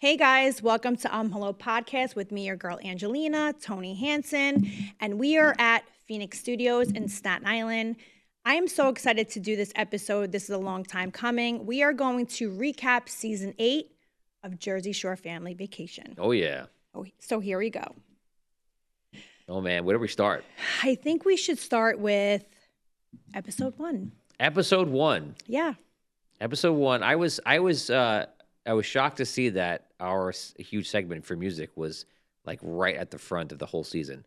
Hey guys, welcome to Hello Podcast with me, your girl Angelina Tony Hansen, and we are at Phoenix Studios in Staten Island. I am so excited to do this episode. This is a long time coming. We are going to recap season 8 of Jersey Shore Family Vacation. Oh, yeah. So here we go. Oh, man. Where do we start? I think we should start with episode 1. Episode 1. Yeah. Episode 1. I was shocked to see that our huge segment for music was like right at the front of the whole season.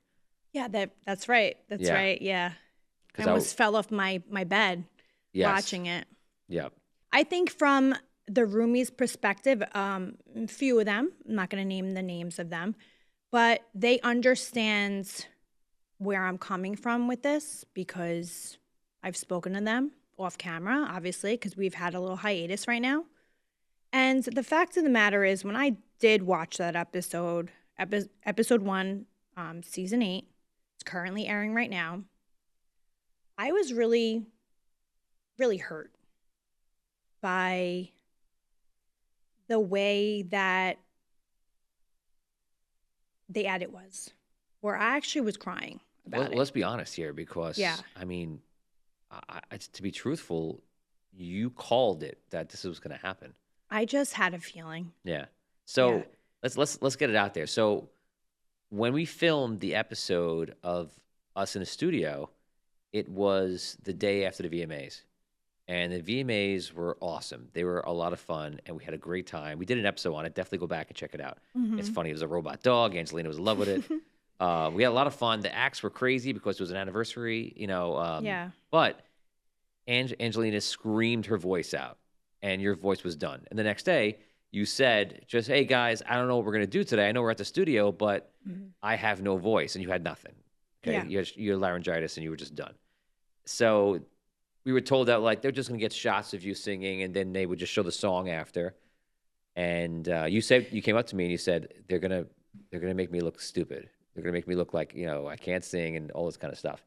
Yeah, that's right. That's right. Yeah. I almost fell off my bed watching it. Yeah. I think from the roomies' perspective, a few of them, I'm not going to name the names of them, but they understand where I'm coming from with this because I've spoken to them off camera, obviously, because we've had a little hiatus right now. And the fact of the matter is, when I did watch that episode 1, season 8, it's currently airing right now, I was really, really hurt by the way that the edit was, where I actually was crying about it. Let's be honest here because, Yeah. I mean, to be truthful, you called it that this was going to happen. I just had a feeling. Yeah. So let's get it out there. So when we filmed the episode of us in the studio, it was the day after the VMAs. And the VMAs were awesome. They were a lot of fun, and we had a great time. We did an episode on it. Definitely go back and check it out. Mm-hmm. It's funny. It was a robot dog. Angelina was in love with it. We had a lot of fun. The acts were crazy because it was an anniversary, Yeah. But Angelina screamed her voice out, and your voice was done. And the next day, you said, just, hey, guys, I don't know what we're going to do today. I know we're at the studio, but I have no voice, and you had nothing. Okay, Yeah. you had laryngitis, and you were just done. So we were told that, like, they're just going to get shots of you singing, and then they would just show the song after. And you came up to me, and you said, they're going to make me look stupid. They're going to make me look like, I can't sing and all this kind of stuff.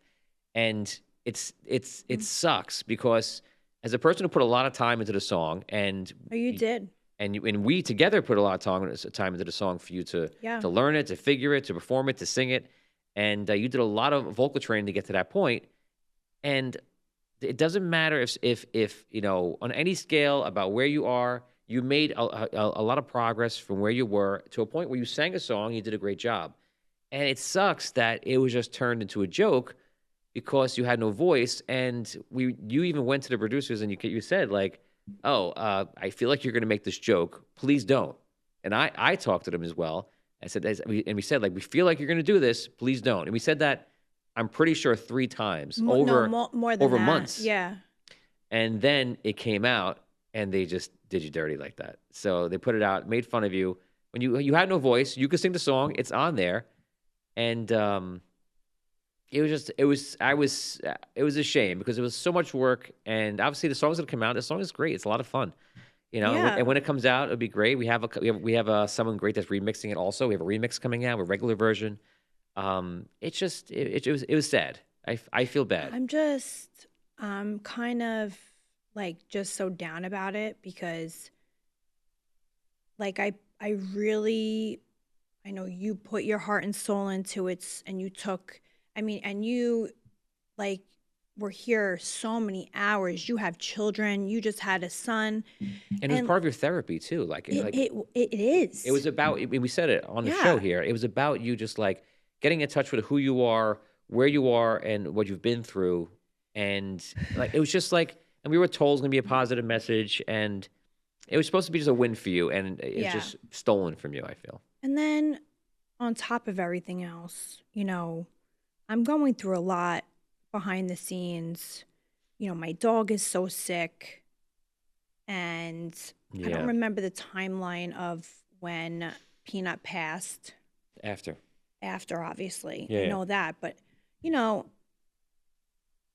And it sucks because as a person who put a lot of time into the song, and You did. and we together put a lot of time into the song for you to learn it, to figure it, to perform it, to sing it, and you did a lot of vocal training to get to that point. And it doesn't matter if on any scale about where you are, you made a lot of progress from where you were to a point where you sang a song, you did a great job. And it sucks that it was just turned into a joke because you had no voice. And you even went to the producers and you said, like, I feel like you're going to make this joke. Please don't. And I talked to them as well. We said, like, we feel like you're going to do this. Please don't. And we said that, I'm pretty sure 3 times More than over that. months. Yeah. And then it came out and they just did you dirty like that. So they put it out, made fun of you. When you had no voice, you could sing the song. It's on there. And it was a shame because it was so much work. And obviously the song's going to come out. The song is great. It's a lot of fun. Yeah. And when it comes out, it'll be great. We have someone great that's remixing it also. We have a remix coming out, a regular version. It was sad. I feel bad. I'm just kind of like just so down about it because like I know you put your heart and soul into it and you like were here so many hours. You have children, you just had a son. And it was part of your therapy too. It is. It was about, we said it on the show here. It was about you just like getting in touch with who you are, where you are, and what you've been through. And like it was just like, and we were told it was going to be a positive message, and it was supposed to be just a win for you, and it's just stolen from you, I feel. And then on top of everything else, I'm going through a lot behind the scenes. My dog is so sick, and I don't remember the timeline of when Peanut passed. After, obviously. I know that. But,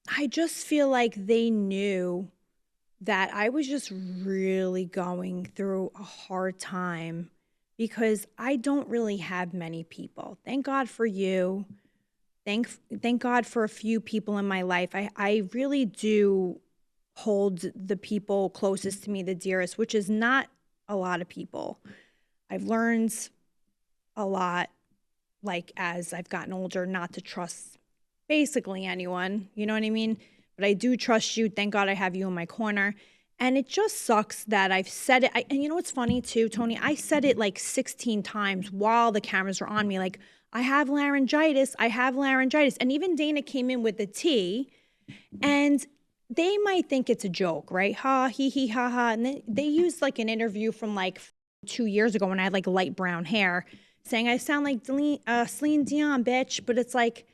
I just feel like they knew that I was just really going through a hard time because I don't really have many people. Thank God for you. Thank God for a few people in my life. I really do hold the people closest to me the dearest, which is not a lot of people. I've learned a lot, like as I've gotten older, not to trust basically anyone. You know what I mean? But I do trust you. Thank God I have you in my corner. And it just sucks that I've said it. And you know what's funny too, Tony? I said it like 16 times while the cameras were on me. Like, I have laryngitis. I have laryngitis. And even Dana came in with the tea. And they might think it's a joke, right? Ha, he, ha, ha. And they used like an interview from like 2 years ago when I had like light brown hair saying I sound like Celine Dion, bitch. But it's like,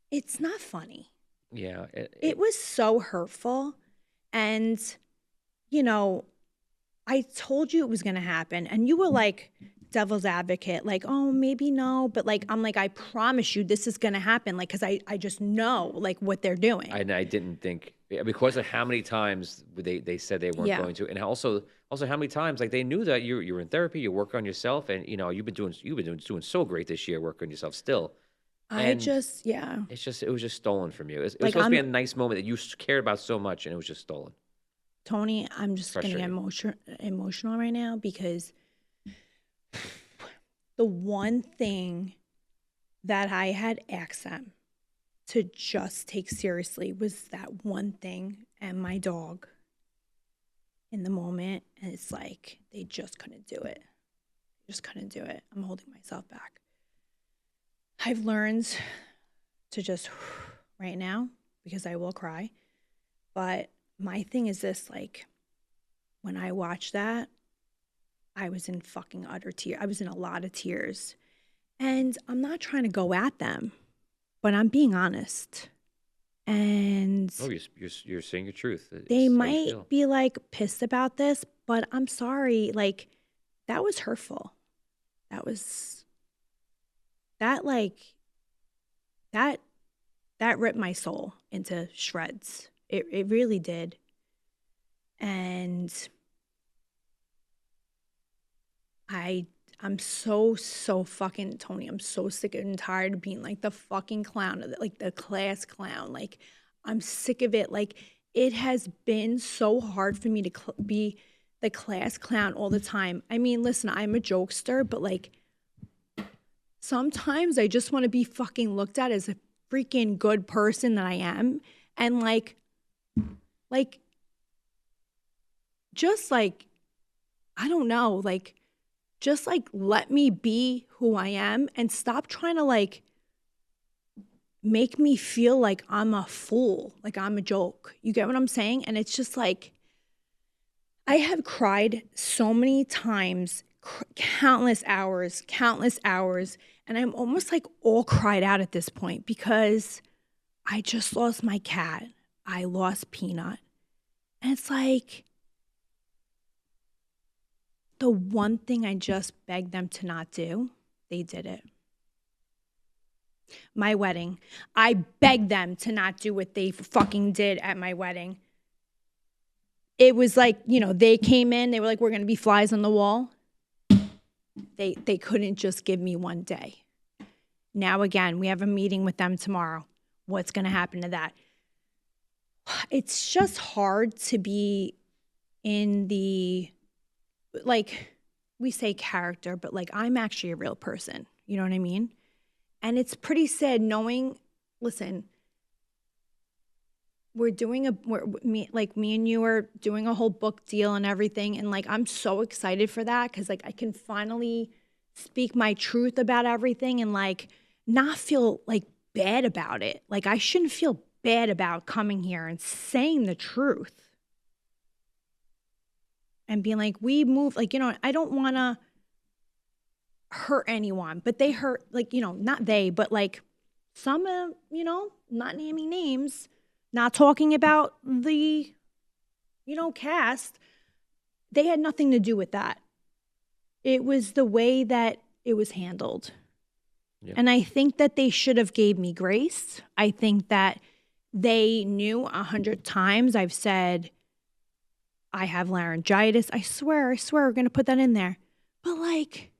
it's not funny. Yeah. It was so hurtful. And, you know, I told you it was going to happen. And you were like devil's advocate, like, oh, maybe no. But like, I'm like, I promise you this is going to happen. Like, because I just know like what they're doing. I didn't think, because of how many times they said they weren't going to. And also how many times, like, they knew that you're in therapy, you work on yourself. And, you know, you've been doing so great this year, working on yourself still. It was just stolen from you. It was supposed to be a nice moment that you cared about so much, and it was just stolen. Tony, I'm just going to get emotional right now because the one thing that I had asked them to just take seriously was that one thing and my dog in the moment. And it's like, they just couldn't do it. I'm holding myself back. I've learned to just right now, because I will cry. But my thing is this, like, when I watched that, I was in fucking utter tears. I was in a lot of tears. And I'm not trying to go at them, but I'm being honest. And you're saying your truth. They might be like pissed about this, but I'm sorry. Like, that was hurtful. That ripped my soul into shreds. It really did. And I'm so fucking, Tony, I'm so sick and tired of being like the fucking clown, like the class clown. Like, I'm sick of it. Like, it has been so hard for me to be the class clown all the time. I mean, listen, I'm a jokester, but like, sometimes I just want to be fucking looked at as a freaking good person that I am. And just like, I don't know, like, just like, let me be who I am and stop trying to like make me feel like I'm a fool, like I'm a joke. You get what I'm saying? And it's just like, I have cried so many times, countless hours. And I'm almost like all cried out at this point because I just lost my cat. I lost Peanut. And it's like, the one thing I just begged them to not do, they did it. My wedding, I begged them to not do what they fucking did at my wedding. It was like, you know, they came in, they were like, we're going to be flies on the wall. They couldn't just give me one day. Now, again, we have a meeting with them tomorrow. What's going to happen to that? It's just hard to be in the, like, we say character, but like, I'm actually a real person. You know what I mean? And it's pretty sad knowing, listen, me and you are doing a whole book deal and everything. And like, I'm so excited for that because like I can finally speak my truth about everything and like not feel like bad about it. Like, I shouldn't feel bad about coming here and saying the truth and being like, we moved, like, you know, I don't want to hurt anyone, but they hurt, like, you know, not they, but like some, you know, not naming names, not talking about the, you know, cast. They had nothing to do with that. It was the way that it was handled. Yeah. And I think that they should have gave me grace. I think that they knew 100 times I've said, I have laryngitis. I swear, we're going to put that in there. But like,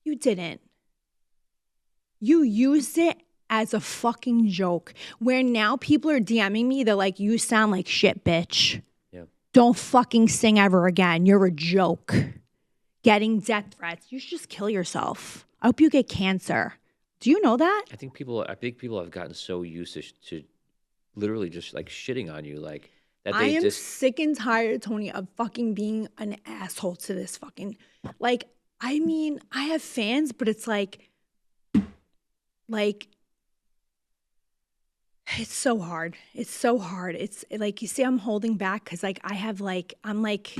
you didn't. You used it as a fucking joke where now people are DMing me. They're like, you sound like shit, bitch. Yeah. Don't fucking sing ever again. You're a joke. getting death threats. You should just kill yourself. I hope you get cancer. Do you know that? I think people have gotten so used to literally just like shitting on you, like that I they am just sick and tired, Tony, of fucking being an asshole to this fucking, like, I mean, I have fans, but it's like, it's so hard. It's so hard. It's like, you see, I'm holding back because like I have like, I'm like,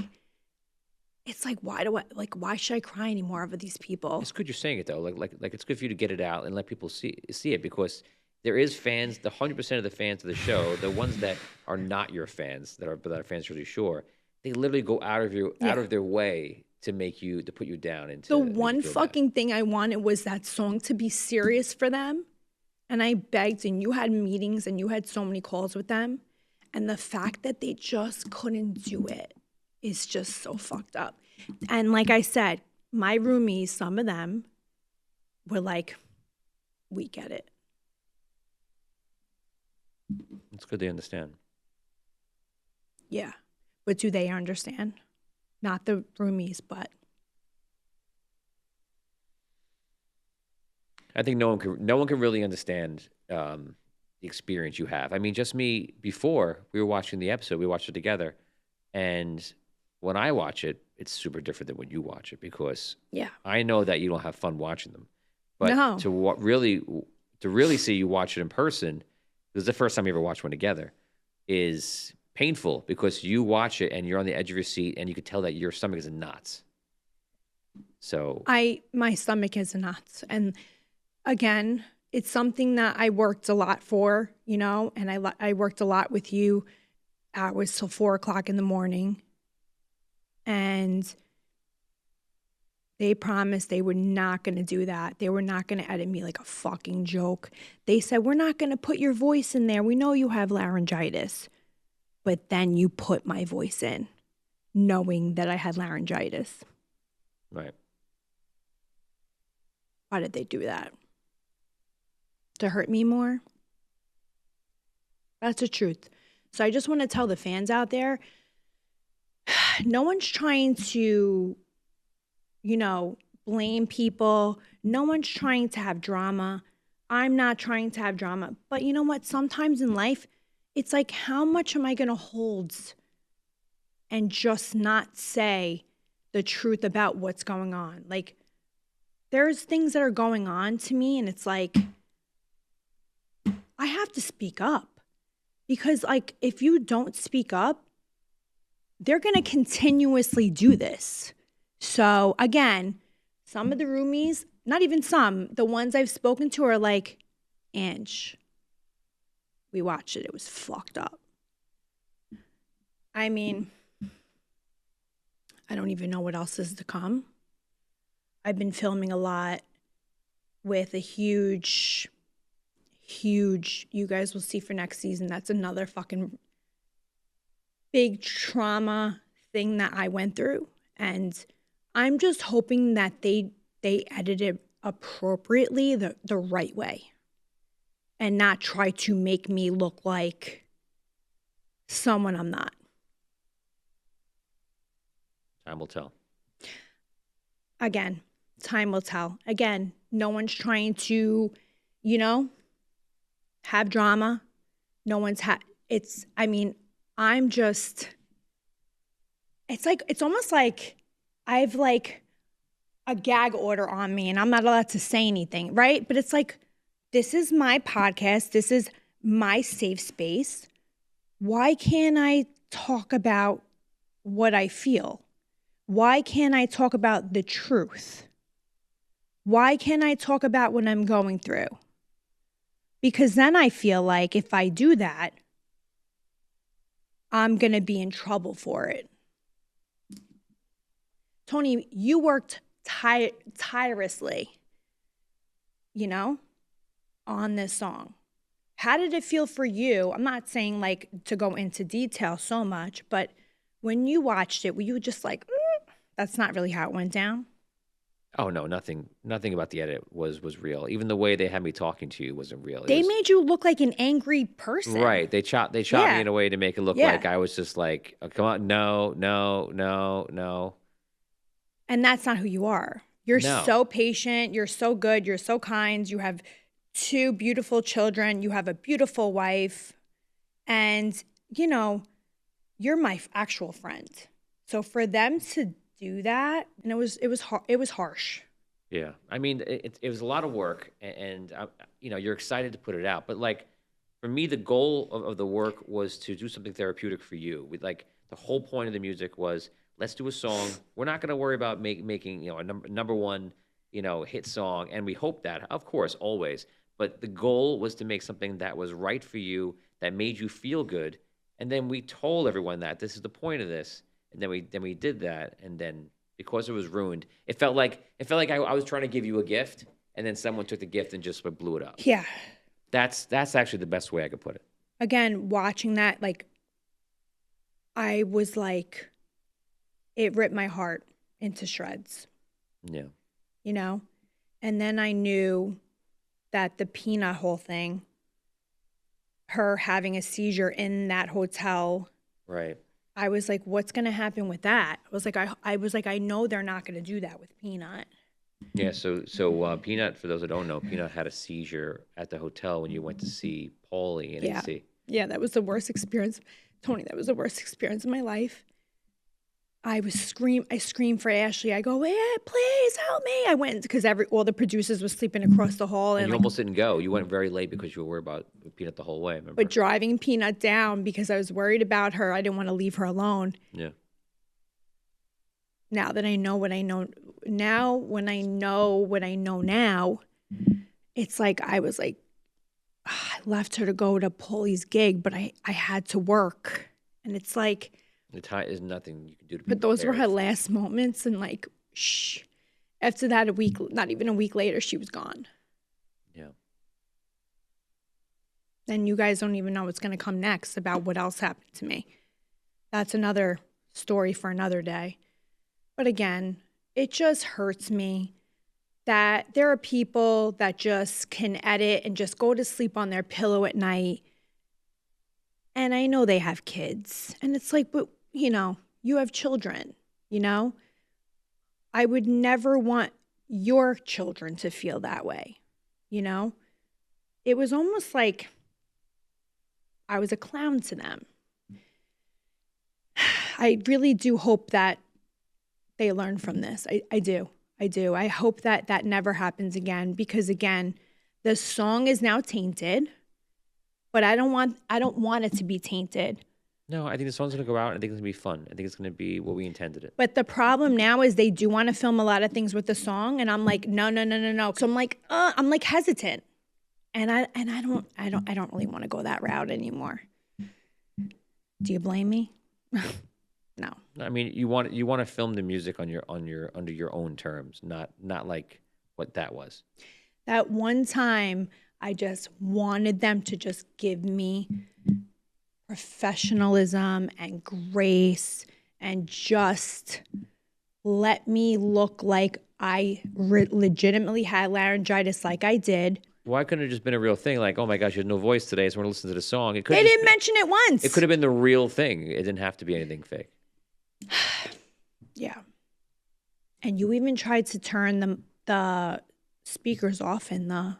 it's like, why should I cry anymore over these people? It's good you're saying it though. Like it's good for you to get it out and let people see it, because there is fans, the 100% of the fans of the show, the ones that are not your fans, that are fans really sure, they literally go out of their way to put you down and The to make you one feel fucking thing I wanted was that song to be serious for them. And I begged, and you had meetings and you had so many calls with them. And the fact that they just couldn't do it is just so fucked up. And like I said, my roomies, some of them were like, we get it. It's good they understand. Yeah. But do they understand? Not the roomies, but I think no one can really understand the experience you have. I mean, just me, before we were watching the episode, we watched it together, and when I watch it, it's super different than when you watch it, because I know that you don't have fun watching them. But to really see you watch it in person, because the first time you ever watched one together, is painful, because you watch it and you're on the edge of your seat and you can tell that your stomach is in knots. So my stomach is in knots. And again, it's something that I worked a lot for, you know, and I worked a lot with you hours till 4:00 in the morning. And they promised they were not going to do that. They were not going to edit me like a fucking joke. They said, we're not going to put your voice in there. We know you have laryngitis. But then you put my voice in, knowing that I had laryngitis. Right. Why did they do that? To hurt me more? That's the truth. So I just want to tell the fans out there, no one's trying to, you know, blame people. No one's trying to have drama. I'm not trying to have drama. But you know what? Sometimes in life, it's like, how much am I going to hold and just not say the truth about what's going on? Like, there's things that are going on to me, and it's like, I have to speak up. Because, like, if you don't speak up, they're going to continuously do this. So, again, some of the roomies, not even some, the ones I've spoken to are like, Ange, we watched it. It was fucked up. I mean, I don't even know what else is to come. I've been filming a lot with a huge, you guys will see for next season. That's another fucking big trauma thing that I went through. And I'm just hoping that they edit it appropriately, the right way, and not try to make me look like someone I'm not. Time will tell. Again, time will tell. Again, no one's trying to, you know, have drama. No one's I'm just, it's almost like I've like a gag order on me and I'm not allowed to say anything, right? But it's like, this is my podcast. This is my safe space. Why can't I talk about what I feel? Why can't I talk about the truth? Why can't I talk about what I'm going through? Because then I feel like if I do that, I'm going to be in trouble for it. Tony, you worked tirelessly, you know, on this song. How did it feel for you? I'm not saying like to go into detail so much, but when you watched it, were you just like, that's not really how it went down? Oh no, nothing about the edit was real. Even the way they had me talking to you wasn't real. They made you look like an angry person. Right. They chopped me in a way to make it look like I was just like, oh, come on, no. And that's not who you are. You're No. so patient. You're so good. You're so kind. You have 2 beautiful children. You have a beautiful wife. And, you know, you're my actual friend. So for them to do that, and it was harsh. Yeah. I mean, it was a lot of work, and you know, you're excited to put it out. But like, for me, the goal of the work was to do something therapeutic for you. We like the whole point of the music was let's do a song. We're not going to worry about making you know a number one you know hit song, and we hope that, of course, always. But the goal was to make something that was right for you, that made you feel good, and then we told everyone that this is the point of this, and then we did that, and then because it was ruined, it felt like I was trying to give you a gift, and then someone took the gift and just blew it up. Yeah. That's actually the best way I could put it. Again, watching that, like, I was like, it ripped my heart into shreds. Yeah. You know? And then I knew that the peanut whole thing, her having a seizure in that hotel. Right. I was like, what's going to happen with that? I was like, I know they're not going to do that with Peanut. Yeah, so Peanut, for those that don't know, Peanut had a seizure at the hotel when you went to see Paulie and AC. Yeah, that was the worst experience. Tony, that was the worst experience of my life. I screamed for Ashley. I go, yeah, please help me. I went because all the producers were sleeping across the hall. And And you like, almost didn't go. You went very late because you were worried about Peanut the whole way, remember? but driving Peanut down because I was worried about her. I didn't want to leave her alone. Yeah. Now that I know what I know now, when I know what I know now, it's like I was like, I left her to go to Paulie's gig, but I had to work. And it's like, There's nothing you can do to be but those were prepared. her last moments. And like, shh. After that, not even a week later, she was gone. Yeah. And you guys don't even know what's going to come next about what else happened to me. That's another story for another day. But again, it just hurts me that there are people that just can edit and just go to sleep on their pillow at night. And I know they have kids. And it's like, but, you know, you have children, you know? I would never want your children to feel that way, you know? It was almost like I was a clown to them. I really do hope that they learn from this. I do. I hope that that never happens again because, again, the song is now tainted, but I don't want it to be tainted. No, I think the song's going to go out. I think it's going to be fun. I think it's going to be what we intended it. But the problem now is they do want to film a lot of things with the song, and I'm like, no. So I'm like hesitant, and I don't really want to go that route anymore. Do you blame me? No. I mean, you want to film the music under your own terms, not like what that was. That one time, I just wanted them to just give me professionalism and grace and just let me look like I legitimately had laryngitis like I did. Why couldn't it have just been a real thing? Like, oh my gosh, you had no voice today, so we're going to listen to the song. They didn't mention it once. It could have been the real thing. It didn't have to be anything fake. Yeah. And you even tried to turn the speakers off in the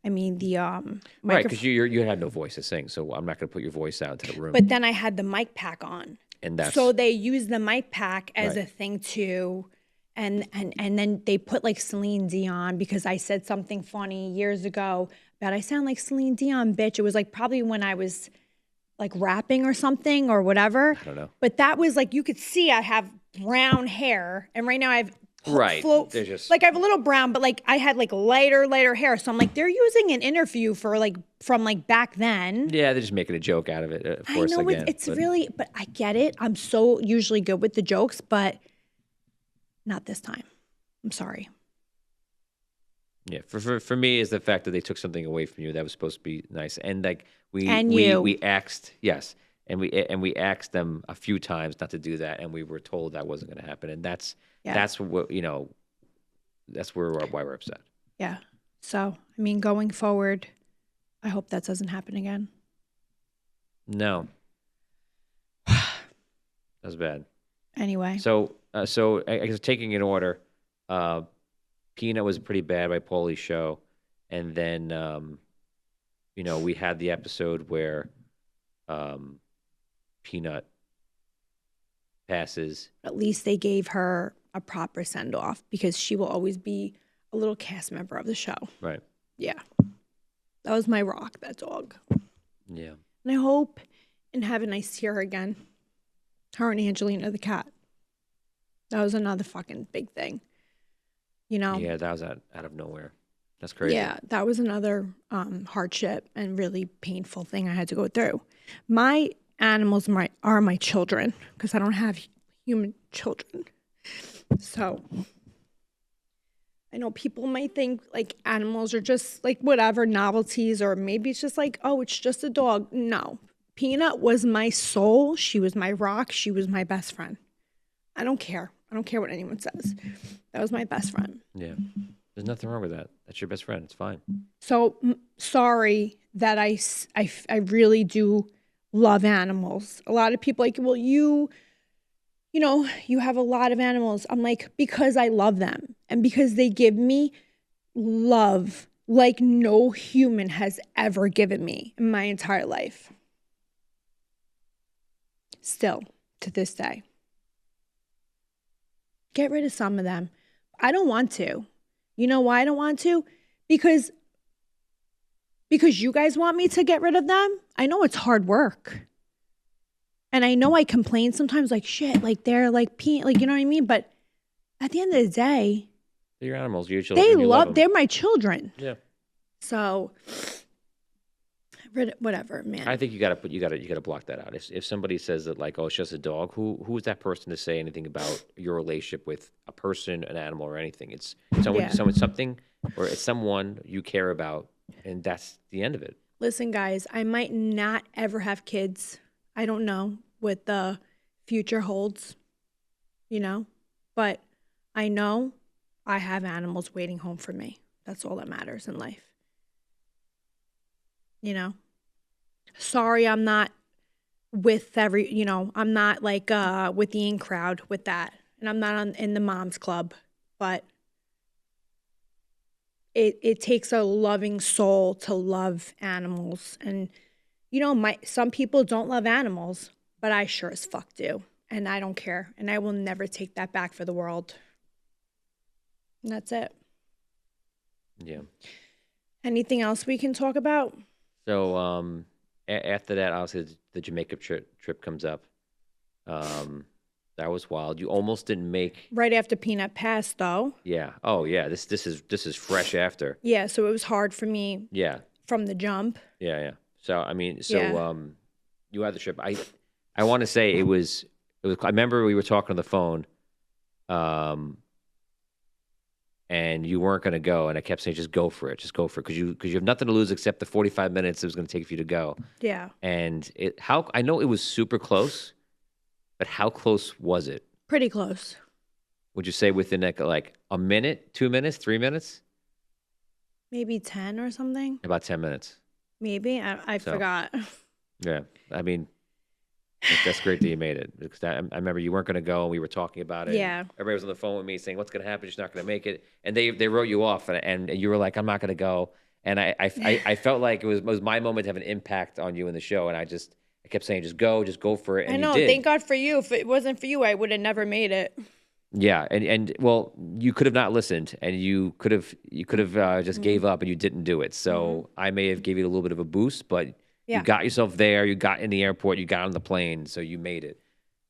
right, because you had no voice to sing, so I'm not going to put your voice out into the room. But then I had the mic pack on, and so they used the mic pack as right. a thing too, and then they put like Celine Dion because I said something funny years ago about I sound like Celine Dion, bitch. It was like probably when I was like rapping or something or whatever. I don't know. But that was like you could see I have brown hair, and right now I have. Right. They're just like I have a little brown, but like I had like lighter hair. So I'm like, they're using an interview for like from like back then. Yeah, they're just making a joke out of it, of course. I know again, it's really, but I get it. I'm so usually good with the jokes, but not this time. I'm sorry. Yeah, for me is the fact that they took something away from you that was supposed to be nice, and like we asked, yes, and we asked them a few times not to do that, and we were told that wasn't going to happen, and that's what that's why we're upset. Yeah. So I mean, going forward, I hope that doesn't happen again. No, that's bad. Anyway, so So I guess taking in order, Peanut was pretty bad by Paulie's show, and then we had the episode where Peanut passes. At least they gave her a proper send off because she will always be a little cast member of the show. Right. Yeah. That was my rock, that dog. Yeah. And I hope in heaven I see her again. Her and Angelina the cat. That was another fucking big thing. Yeah, that was out of nowhere. That's crazy. Yeah, that was another hardship and really painful thing I had to go through. My animals are my children because I don't have human children. So I know people might think like animals are just like whatever, novelties, or maybe it's just like, oh, it's just a dog. No. Peanut was my soul. She was my rock. She was my best friend. I don't care. I don't care what anyone says. That was my best friend. Yeah. There's nothing wrong with that. That's your best friend. It's fine. So sorry that I really do love animals. A lot of people like, well, you have a lot of animals. I'm like, because I love them and because they give me love like no human has ever given me in my entire life. Still, to this day. Get rid of some of them. I don't want to. You know why I don't want to? Because you guys want me to get rid of them. I know it's hard work. And I know I complain sometimes like shit, like they're like like you know what I mean? But at the end of the day, they're your animals, your children. They're my children. Yeah. So whatever, man. I think you gotta block that out. If somebody says that like, oh, it's just a dog, who is that person to say anything about your relationship with a person, an animal, or anything? It's something, or it's someone you care about, and that's the end of it. Listen, guys, I might not ever have kids. I don't know what the future holds, but I know I have animals waiting home for me. That's all that matters in life. Sorry, I'm not with I'm not like with the in crowd with that. And I'm not in the mom's club, but it takes a loving soul to love animals. And, some people don't love animals, but I sure as fuck do. And I don't care. And I will never take that back for the world. And that's it. Yeah. Anything else we can talk about? So, after that, obviously, the Jamaica trip comes up. That was wild. You almost didn't make right after Peanut passed, though. Yeah. Oh, yeah. This is fresh after. Yeah. So it was hard for me. Yeah. From the jump. Yeah, yeah. So I mean, you had the trip. I want to say it was. I remember we were talking on the phone. And you weren't going to go, and I kept saying, just go for it, because you have nothing to lose except the 45 minutes it was going to take for you to go. Yeah. And I know it was super close, but how close was it? Pretty close. Would you say within like a minute, 2 minutes, 3 minutes? Maybe 10 or something. About 10 minutes. Maybe I forgot. Yeah, I mean. That's great that you made it, because I remember you weren't going to go, and we were talking about it. Yeah. Everybody was on the phone with me saying, "What's going to happen? She's not going to make it." And they wrote you off, and you were like, "I'm not going to go." And I felt like it was my moment to have an impact on you in the show, and I kept saying, "Just go for it." And I know. You did. Thank God for you. If it wasn't for you, I would have never made it. Yeah, and well, you could have not listened, and you could have just gave up, and you didn't do it. So I may have gave you a little bit of a boost, but. Yeah. You got yourself there. You got in the airport. You got on the plane. So you made it.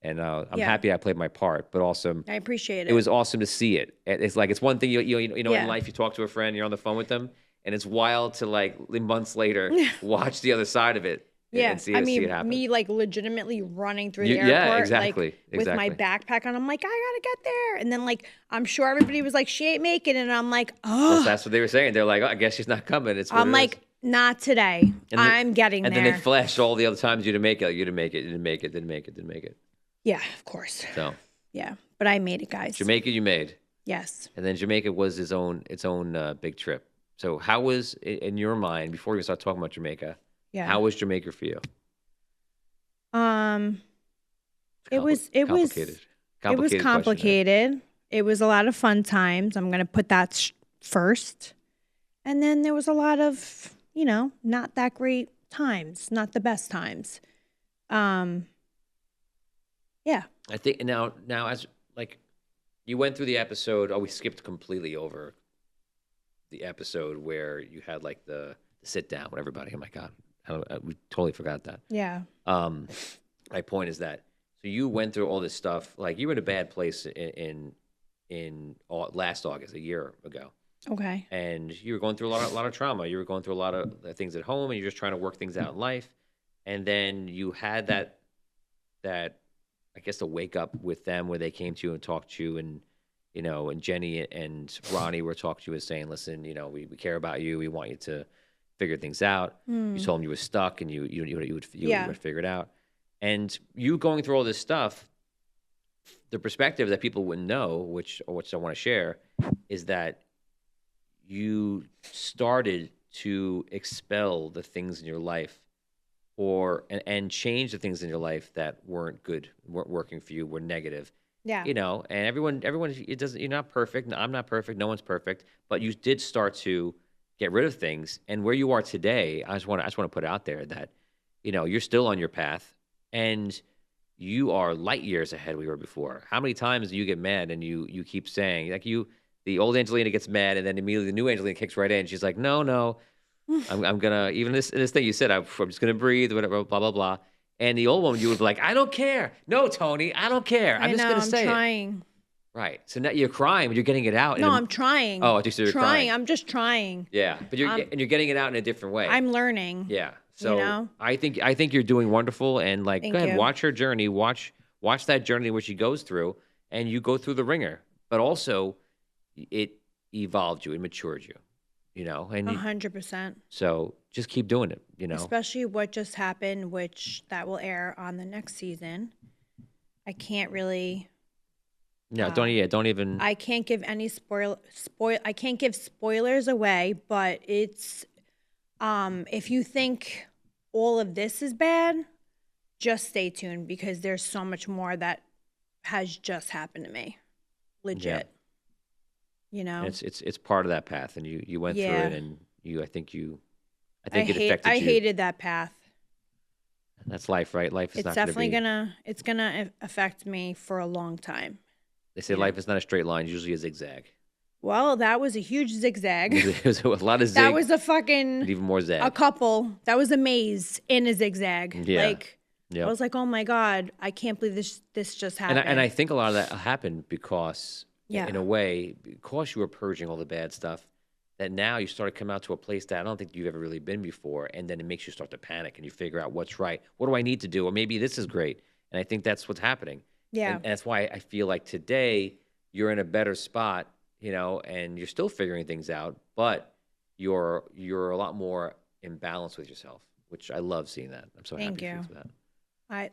And I'm happy I played my part. But also, I appreciate it. It was awesome to see it. It's like it's one thing in life. You talk to a friend. You're on the phone with them, and it's wild to like months later watch the other side of it. Yeah, and see it happen. Me like legitimately runing through the airport. Yeah, exactly. With my backpack on. I'm like, I gotta get there. And then like I'm sure everybody was like, she ain't making it. And I'm like, oh. That's what they were saying. They're like, oh, I guess she's not coming. I'm like. Not today. I'm getting there. And then they flashed all the other times you didn't make it. Like, you didn't make it. Yeah, of course. So. Yeah, but I made it, guys. Jamaica, you made. Yes. And then Jamaica was its own big trip. So how was, in your mind, before we start talking about Jamaica, how was Jamaica for you? It was It was complicated. It was a lot of fun times. I'm going to put that first. And then there was a lot of, not that great times, not the best times. Yeah. I think now as like you went through the episode, we skipped completely over the episode where you had like the sit down with everybody. Oh my God. We totally forgot that. Yeah. My point is that, so you went through all this stuff, like you were in a bad place last August, a year ago. Okay. And you were going through a lot of trauma. You were going through a lot of things at home, and you're just trying to work things out in life. And then you had that I guess the wake up with them where they came to you and talked to you, and and Jenny and Ronnie were talking to you and saying, listen, we care about you. We want you to figure things out. You told them you were stuck and you would figure it out. And you going through all this stuff, the perspective that people wouldn't know, which I want to share, is that you started to expel the things in your life and change the things in your life that weren't good, weren't working for you, were negative. Yeah. And everyone, it doesn't, you're not perfect. I'm not perfect. No one's perfect, but you did start to get rid of things. And where you are today, I just want to put out there that, you're still on your path and you are light years ahead we were before. How many times do you get mad and you keep saying, like, the old Angelina gets mad and then immediately the new Angelina kicks right in. She's like, no, I'm gonna, even this thing you said, I'm just gonna breathe, whatever, blah, blah, blah. And the old woman, you would be like, I don't care. No, Tony, I don't care. I'm just gonna say it. I'm trying. Right. So now you're crying, but you're getting it out. No, I'm trying. Oh, I think so you're crying. I'm just trying. Yeah, but you're getting it out in a different way. I'm learning. Yeah. So I think you're doing wonderful, and like, go ahead, watch her journey, watch that journey where she goes through, and you go through the ringer. But also, it evolved you, it matured you, and 100%. So just keep doing it, Especially what just happened, which that will air on the next season. I can't really. No, don't even. I can't give any I can't give spoilers away, but it's if you think all of this is bad, just stay tuned because there's so much more that has just happened to me. Legit. Yeah. It's part of that path, and you went through it, and I think it affected you. I hated that path. That's life, right? Life is it's not definitely gonna it's gonna affect me for a long time. They say life is not a straight line, usually a zigzag. Well, that was a huge zigzag. It was a lot of zig. That was a fucking even more zag. A couple. That was a maze in a zigzag. Yeah. I was like, oh my God, I can't believe this just happened. And I think a lot of that happened because, in a way, because you were purging all the bad stuff, that now you start to come out to a place that I don't think you've ever really been before, and then it makes you start to panic, and you figure out what's right. What do I need to do? Or maybe this is great. And I think that's what's happening. Yeah. And that's why I feel like today you're in a better spot, and you're still figuring things out, but you're a lot more in balance with yourself, which I love seeing that. I'm so happy for that.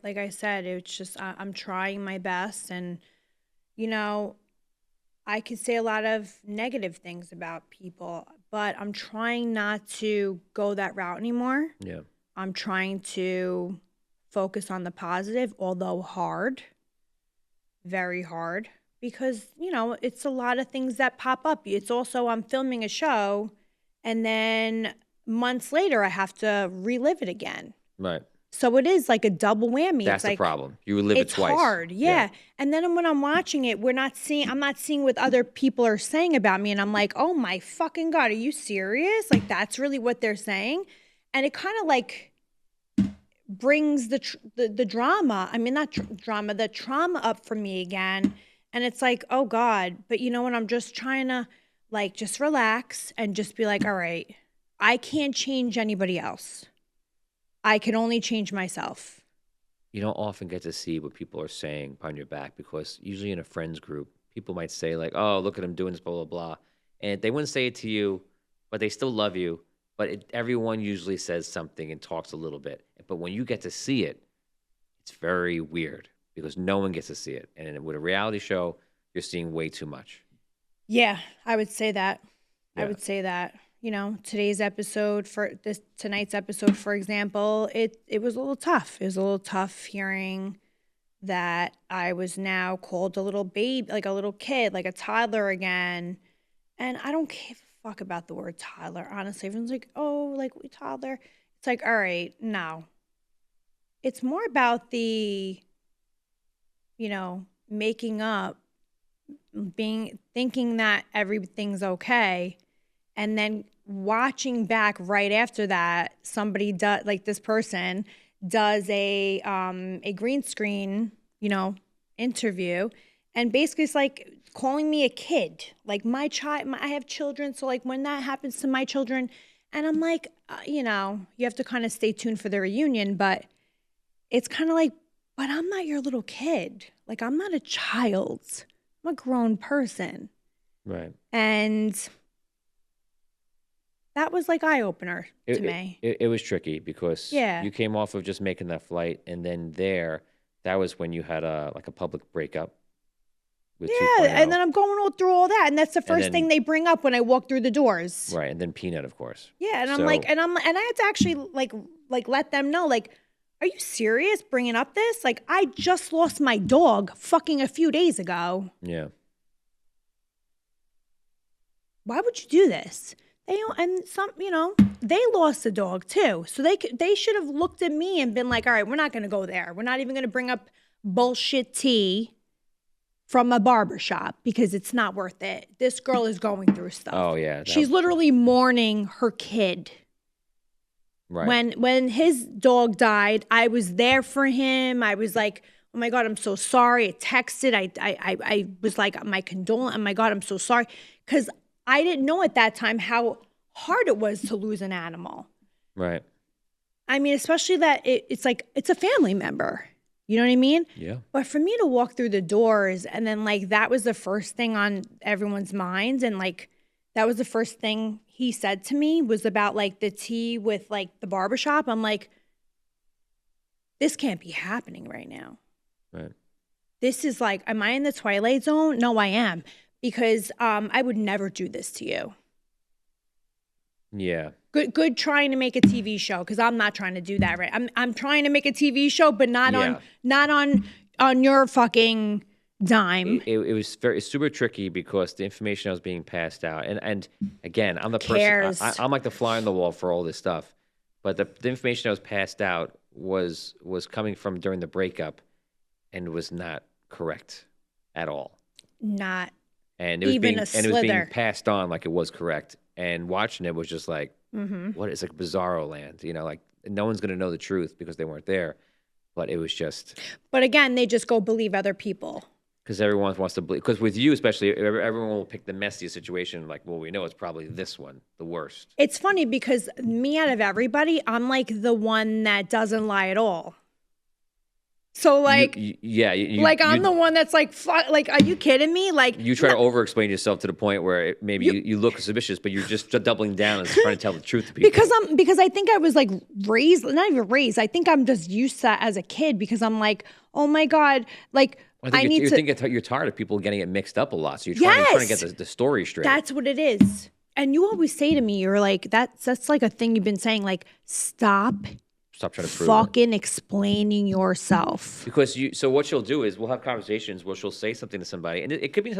Like I said, it's just I'm trying my best, and I could say a lot of negative things about people, but I'm trying not to go that route anymore. Yeah. I'm trying to focus on the positive, although hard, very hard, because, it's a lot of things that pop up. It's also I'm filming a show, and then months later I have to relive it again. Right. So it is like a double whammy. That's the problem. You relive it twice. It's hard, yeah. And then when I'm watching it, I'm not seeing what other people are saying about me, and I'm like, oh my fucking God, are you serious? Like, that's really what they're saying? And it kind of like brings the drama, the trauma up for me again. And it's like, oh God, but when I'm just trying to just relax and just be like, all right, I can't change anybody else. I can only change myself. You don't often get to see what people are saying behind your back, because usually in a friends group, people might say like, oh, look at him doing this, blah, blah, blah. And they wouldn't say it to you, but they still love you. But everyone usually says something and talks a little bit. But when you get to see it, it's very weird because no one gets to see it. And with a reality show, you're seeing way too much. Yeah, I would say that. Yeah. I would say that. Tonight's episode, for example, it was a little tough. It was a little tough hearing, that I was now called a little baby, like a little kid, like a toddler again. And I don't give a fuck about the word toddler, honestly. Everyone's like, oh, like we toddler. It's like, all right, no. It's more about the, making up, thinking that everything's okay, and then watching back right after that, somebody does, like this person does a green screen, interview, and basically it's like calling me a kid, like my child. I have children, so like when that happens to my children, and I'm like, you have to kind of stay tuned for the reunion, but it's kind of like, but I'm not your little kid. Like I'm not a child. I'm a grown person. Right. And that was like eye-opener to me. It was tricky because you came off of just making that flight, and then that was when you had a public breakup with 2.0. And then I'm going all through all that, and that's the first thing they bring up when I walk through the doors. Right, and then Peanut, of course. Yeah, and I'm like, and I had to actually like let them know, like, are you serious bringing up this? Like, I just lost my dog fucking a few days ago. Yeah. Why would you do this? They lost a dog too. So they should have looked at me and been like, all right, we're not going to go there. We're not even going to bring up bullshit tea from a barbershop because it's not worth it. This girl is going through stuff. Oh, yeah. She's literally mourning her kid. Right. When his dog died, I was there for him. I was like, oh my God, I'm so sorry. I texted. I was like, my condolence. Oh my God, I'm so sorry. Because I didn't know at that time how hard it was to lose an animal. Right. I mean, especially that it's like, it's a family member. You know what I mean? Yeah. But for me to walk through the doors and then like that was the first thing on everyone's minds, and like that was the first thing he said to me was about like the tea with like the barbershop. I'm like, this can't be happening right now. Right. This is like, am I in the Twilight Zone? No, I am. Because I would never do this to you. Yeah. Good trying to make a TV show, because I'm not trying to do that, right? I'm trying to make a TV show, but not on your fucking dime. It was super tricky because the information that was being passed out, and again, I'm the person. I'm like the fly on the wall for all this stuff, but the information that was passed out was coming from during the breakup, and was not correct at all. Not. And it was being passed on like it was correct. And watching it was just like, what is like bizarro land? Like no one's gonna know the truth because they weren't there. But it was just. But again, they just go believe other people. Because everyone wants to believe. Because with you especially, everyone will pick the messiest situation. Like, well, we know it's probably this one, the worst. It's funny because me out of everybody, I'm like the one that doesn't lie at all. So like, I'm the one that's like, like, are you kidding me? Like, you try to over-explain yourself to the point where maybe you look suspicious, but you're just doubling down and trying to tell the truth to people. Because I think I was like raised, not even raised. I think I'm just used to that as a kid because I'm like, oh my God, like you're tired of people getting it mixed up a lot. So you're trying to get the story straight. That's what it is. And you always say to me, you're like, that's like a thing you've been saying, like, stop trying to prove fucking explaining yourself. Because so what she'll do is we'll have conversations where she'll say something to somebody, and it could be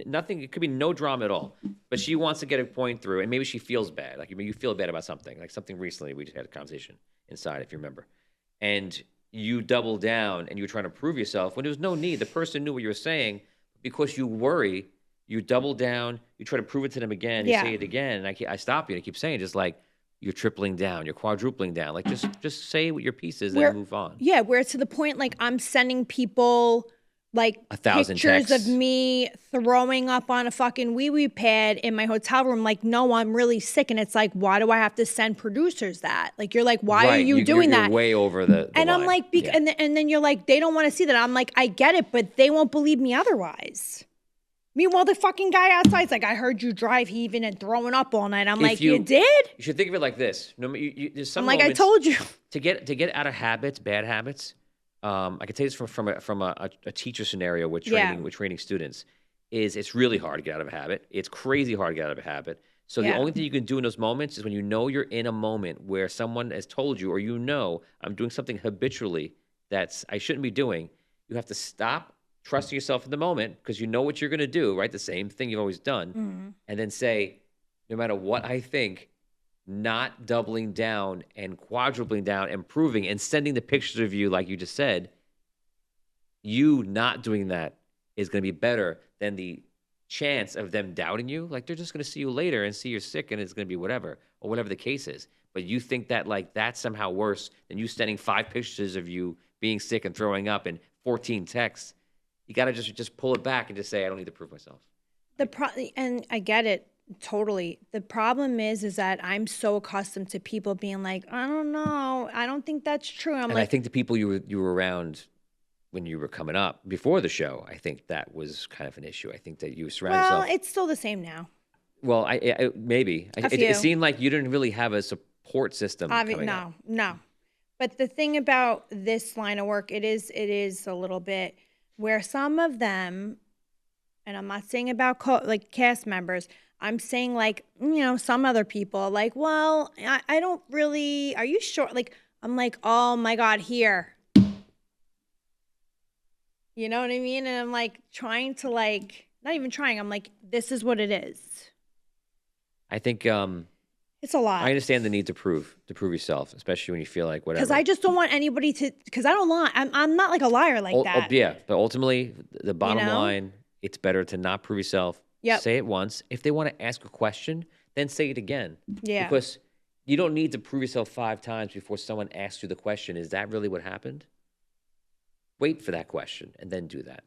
nothing. It could be no drama at all, but she wants to get a point through, and maybe she feels bad. Like you feel bad about something, like something recently we just had a conversation inside, if you remember, and you double down and you're trying to prove yourself when there was no need. The person knew what you were saying. Because you worry, you double down. You try to prove it to them again. You say it again, and I stop you. And I keep saying just like. You're tripling down, you're quadrupling down. Like just say what your piece is and move on. Yeah, where to the point like I'm sending people like 1,000 pictures texts of me throwing up on a fucking wee-wee pad in my hotel room. Like, no, I'm really sick. And it's like, why do I have to send producers that? Like, you're like, why are you doing that? You're way over the and line. I'm like, and then you're like, they don't want to see that. I'm like, I get it, but they won't believe me otherwise. Meanwhile, the fucking guy outside's like, I heard you drive heaving and throwing up all night. I'm like, you did? You should think of it like this. There's some I'm like, I told you. To get out of habits, bad habits, I can tell you this from a teacher scenario with training students, is it's really hard to get out of a habit. It's crazy hard to get out of a habit. So the only thing you can do in those moments is when you know you're in a moment where someone has told you, or I'm doing something habitually I shouldn't be doing, You have to stop trusting yourself in the moment because you know what you're going to do, right? The same thing you've always done. Mm-hmm. And then say, no matter what I think, not doubling down and quadrupling down and proving and sending the pictures of you, like you just said, you not doing that is going to be better than the chance of them doubting you. Like, they're just going to see you later and see you're sick and it's going to be whatever, or whatever the case is. But you think that, like, that's somehow worse than you sending 5 pictures of you being sick and throwing up and 14 texts. You got to just pull it back and just say, I don't need to prove myself. And I get it totally. The problem is that I'm so accustomed to people being like, I don't know, I don't think that's true. And I think the people you were around when you were coming up before the show, I think that was kind of an issue. I think that you surrounded yourself. Well, it's still the same now. Well, maybe it seemed like you didn't really have a support system. No. But the thing about this line of work, it is a little bit where some of them, and I'm not saying about like cast members, I'm saying like, some other people like, well, I don't really, are you sure? Like, I'm like, oh my God, here. You know what I mean? And I'm like trying to not even trying. I'm like, this is what it is. I think it's a lot. I understand the need to prove yourself, especially when you feel like whatever. Because I just don't want anybody to, because I don't lie. I'm not like a liar like that. Yeah, but ultimately, the bottom line, it's better to not prove yourself. Yep. Say it once. If they want to ask a question, then say it again. Yeah. Because you don't need to prove yourself 5 times before someone asks you the question, is that really what happened? Wait for that question and then do that.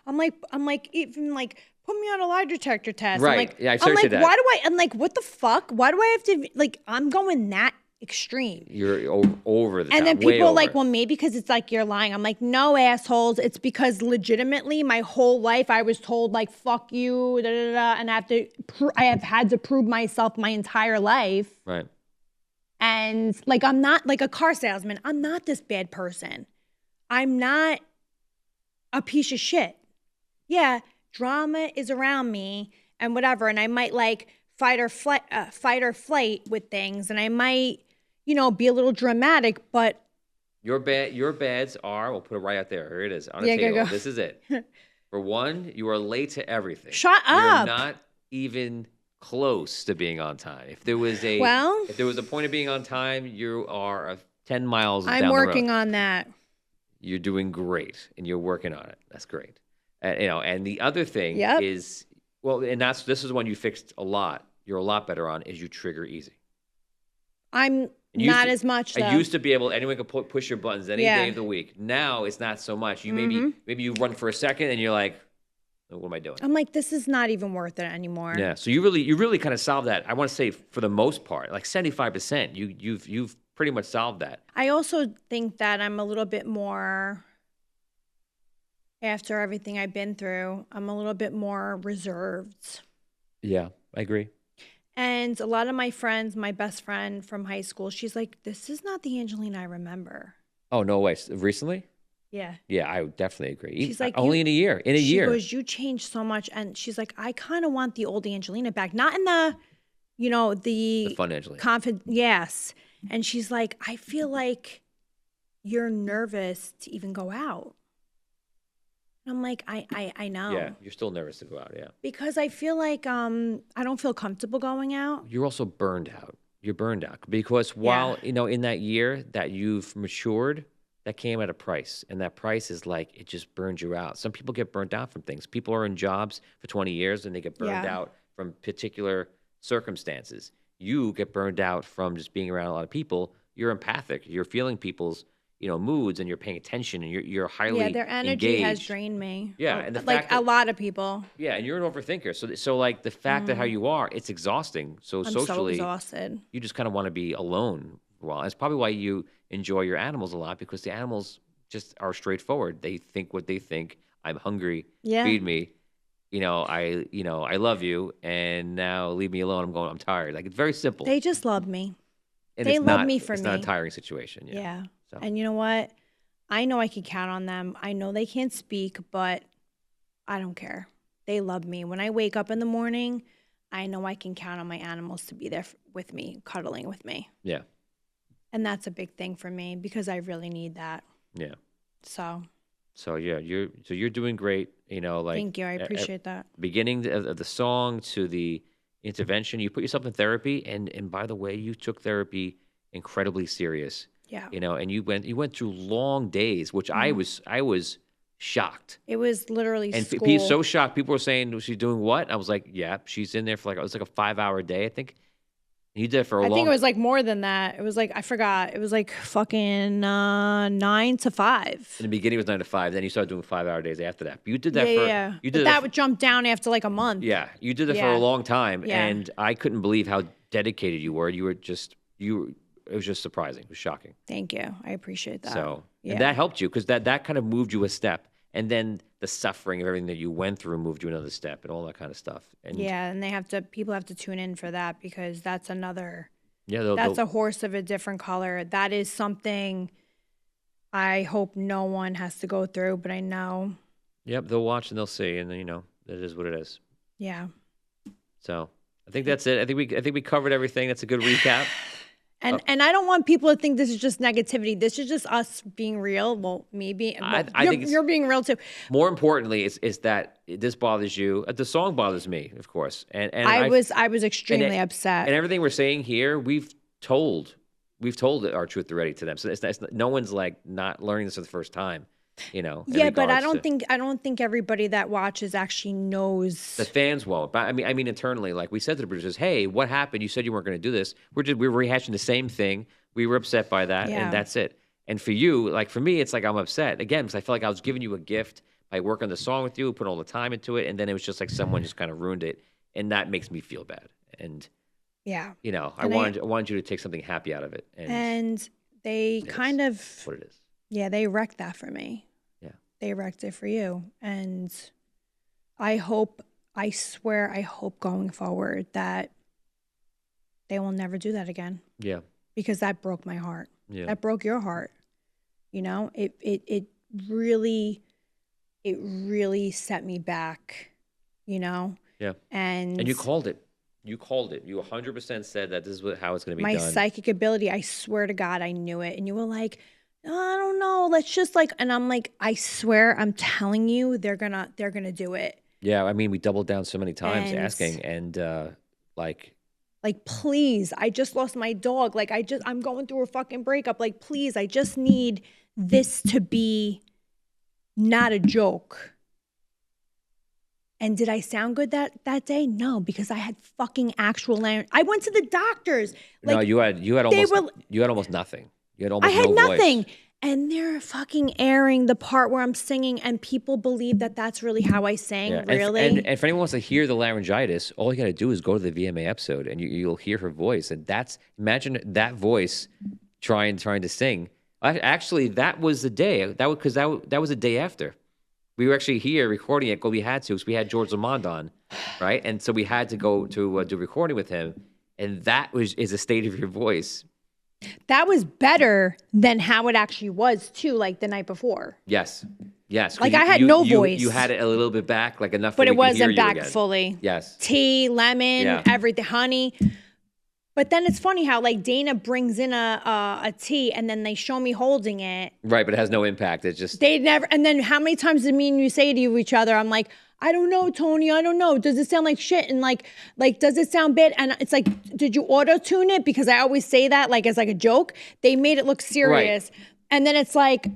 I'm like, even like, put me on a lie detector test. Right. I'm like, yeah, I'm like, that. Why do I'm like, what the fuck? Why do I have to, like, I'm going that extreme. You're over the top. And then people are like, well, maybe because it's like you're lying. I'm like, no, assholes. It's because legitimately my whole life I was told like, fuck you, da, da, da, and I have had to prove myself my entire life. Right. And like, I'm not like a car salesman. I'm not this bad person. I'm not a piece of shit. Yeah, drama is around me and whatever, and I might like fight or flight with things, and I might, be a little dramatic, but your bads are. We'll put it right out there. Here it is on the table. Go. This is it. For one, you are late to everything. Shut up. You're not even close to being on time. If there was a point of being on time, you are 10 miles. I'm working on that. You're doing great, and you're working on it. That's great. And the other thing is, this is one you fixed a lot. You're a lot better on, is you trigger easy. I'm not as much, though. I used to be able, anyone could push your buttons any day of the week. Now it's not so much. You maybe you run for a second and you're like, oh, what am I doing? I'm like, this is not even worth it anymore. Yeah. So you really kind of solved that. I want to say for the most part, like 75%, you've pretty much solved that. I also think that I'm a little bit more, after everything I've been through, I'm a little bit more reserved. Yeah, I agree. And a lot of my friends, my best friend from high school, she's like, this is not the Angelina I remember. Oh, no way. Recently? Yeah. Yeah, I would definitely agree. She's like, only in a year. She goes, you changed so much. And she's like, I kind of want the old Angelina back. Not in the, the fun Angelina. Yes. And she's like, I feel like you're nervous to even go out. I'm like, I know. Yeah, you're still nervous to go out, yeah. Because I feel like I don't feel comfortable going out. You're also burned out. You're burned out. Because while, in that year that you've matured, that came at a price. And that price is like, it just burns you out. Some people get burnt out from things. People are in jobs for 20 years and they get burned out from particular circumstances. You get burned out from just being around a lot of people. You're empathic. You're feeling people's moods, and you're paying attention, and you're highly their energy engaged. has drained me. Yeah, and the fact that, a lot of people. Yeah, and you're an overthinker. So like the fact that how you are, it's exhausting. So I'm socially, so exhausted. You just kind of want to be alone for a while. That's probably why you enjoy your animals a lot, because the animals just are straightforward. They think what they think. I'm hungry. Yeah. Feed me. I love you, and now leave me alone. I'm tired. Like, it's very simple. They just love me. And they love me for me. It's not a tiring situation. Yeah. So. And you know what? I know I can count on them. I know they can't speak, but I don't care. They love me. When I wake up in the morning, I know I can count on my animals to be there with me, cuddling with me. Yeah. And that's a big thing for me because I really need that. Yeah. So. So yeah, you're doing great. You know, like Thank you. I appreciate that. beginning of the song to the intervention, you put yourself in therapy, and by the way, you took therapy incredibly serious. Yeah. You know, and you went through long days, which I was shocked. It was literally And school. so shocked. People were saying, "Was she doing what?" I was like, "Yeah, she's in there for like it was like a 5 hour day, I think." And you did it for a I long. think it was like more than that. It was like I forgot. It was like fucking 9 to 5. In the beginning, it was 9 to 5. Then you started doing 5 hour days after that. But you did that Yeah, for yeah. you But did that would jump down after like a month. yeah, you did it for Yeah. a long time, Yeah. and I couldn't believe how dedicated you were. You were just you. It was just surprising. It was shocking. Thank you. I appreciate that. So yeah. and that helped you because that kind of moved you a step, and then the suffering of everything that you went through moved you another step, and all that kind of stuff. And yeah, and people have to tune in for that because that's another. yeah, That's a horse of a different color. That is something I hope no one has to go through, but I know. Yep, they'll watch and they'll see, and you know it is what it is. Yeah. So I think that's it. I think we covered everything. That's a good recap. And I don't want people to think this is just negativity. This is just us being real. Well, maybe I think you're being real too. More importantly, is that this bothers you. The song bothers me, of course, and I was extremely upset. And everything we're saying here, we've told our truth already to them. So no one's like not learning this for the first time. You know. Yeah, but I don't think everybody that watches actually knows. The fans won't. But I mean internally, like we said to the producers, "Hey, what happened? You said you weren't going to do this. We were rehashing the same thing. We were upset by that, Yeah. and that's it." And for you, like for me, it's like I'm upset again because I feel like I was giving you a gift by working on the song with you, put all the time into it, and then it was just like someone just kind of ruined it, and that makes me feel bad. And yeah, you know, I wanted you to take something happy out of it, and they kind of what it is. Yeah, they wrecked that for me. Yeah, they wrecked it for you, and I swear, I hope going forward that they will never do that again. Yeah, because that broke my heart. Yeah, that broke your heart. You know, it really set me back. You know. Yeah, and you called it. You called it. You 100% said that this is how it's going to be done. My psychic ability, I swear to God, I knew it. And you were like, oh, I don't know. Let's just like, and I'm like, I swear, I'm telling you, they're gonna do it. Yeah, I mean, we doubled down so many times asking, and like, please, I just lost my dog. Like, I'm going through a fucking breakup. Like, please, I just need this to be not a joke. And did I sound good that day? No, because I had fucking actual laryngitis. I went to the doctors. Like, no, you had almost nothing. You had almost I had no nothing. Voice. And they're fucking airing the part where I'm singing, and people believe that that's really how I sang. Yeah. Really. And if anyone wants to hear the laryngitis, all you got to do is go to the VMA episode, and you'll hear her voice. And imagine that voice trying to sing. Actually, that was the day. That was the day after. We were actually here recording it. Well, we had to because we had George Lamond on, right? And so we had to go to do recording with him, and that is a state of your voice. That was better than how it actually was too, like the night before. Yes. Like I had no voice. You had it a little bit back, like enough, but it wasn't back again. fully. Yes. Tea, lemon, everything, honey. But then it's funny how like Dana brings in a tea and then they show me holding it. Right, but it has no impact. It's just they never. And then how many times did me and you say to each other? I'm like, I don't know, Tony. I don't know. Does it sound like shit? And like does it sound bad? And it's like, did you auto tune it? Because I always say that like as like a joke. They made it look serious, right. And then it's like,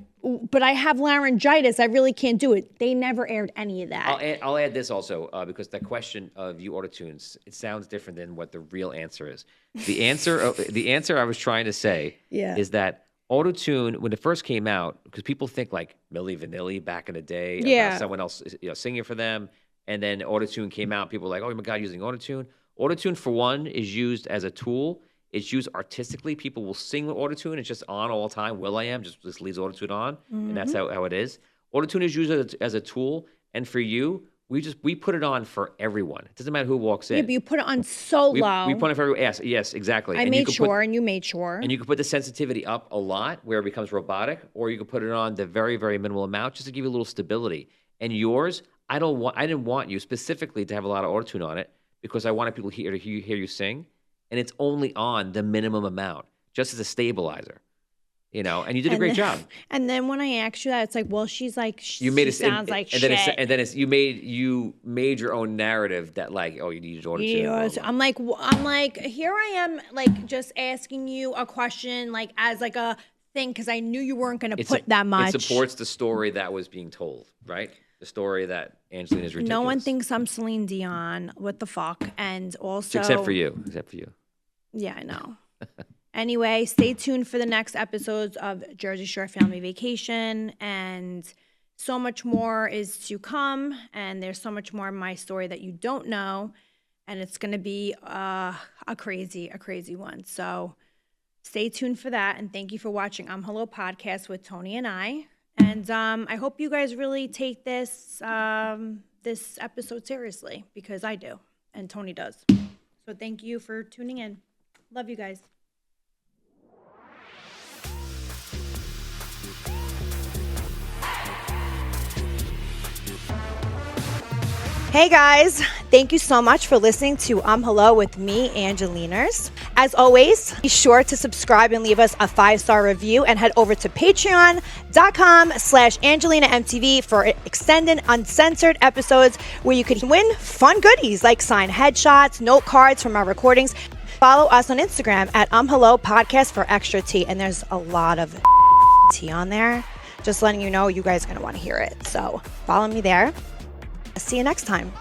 but I have laryngitis. I really can't do it. They never aired any of that. I'll add this also because the question of you auto-tunes, it sounds different than what the real answer is. The answer I was trying to say is that auto-tune, when it first came out, because people think like Milli Vanilli back in the day, about someone else singing for them, and then auto-tune came out, people were like, oh my God, using auto-tune. Auto-tune, for one, is used as a tool. It's used artistically. People will sing with autotune. It's just on all the time. Will.i.am just leaves autotune on, and that's how it is. Autotune is used as a tool, and for you, we put it on for everyone. It doesn't matter who walks in. Yeah, but you put it on so low. We put it for everyone. Yes, exactly. I made sure, and you made sure. And you can put the sensitivity up a lot, where it becomes robotic, or you can put it on the very, very minimal amount, just to give you a little stability. And yours, I didn't want you specifically to have a lot of autotune on it because I wanted people to hear you sing. And it's only on the minimum amount, just as a stabilizer. and you did a great job. And then when I asked you that, it's like, well, she's like, You made sounds like and shit. Then you made your own narrative that like, oh, you need to order two. I'm like, here I am, like just asking you a question, like as like a thing, because I knew you weren't going to put that much. It supports the story that was being told, right? The story that Angelina's ridiculous. No one thinks I'm Celine Dion. What the fuck? And also, except for you. Yeah, I know. Anyway, stay tuned for the next episodes of Jersey Shore Family Vacation, and so much more is to come, and there's so much more of my story that you don't know, and it's going to be a crazy one. So stay tuned for that, and thank you for watching Hello Podcast with Tony and I. And I hope you guys really take this this episode seriously, because I do, and Tony does. So thank you for tuning in. Love you guys. Hey guys, thank you so much for listening to Hello with me, Angelinas. As always, be sure to subscribe and leave us a 5-star review, and head over to patreon.com/AngelinaMTV for extended uncensored episodes where you can win fun goodies like signed headshots, note cards from our recordings. Follow us on Instagram at Hello Podcast for extra tea, and there's a lot of tea on there. Just letting you know, you guys are going to want to hear it. So follow me there. See you next time.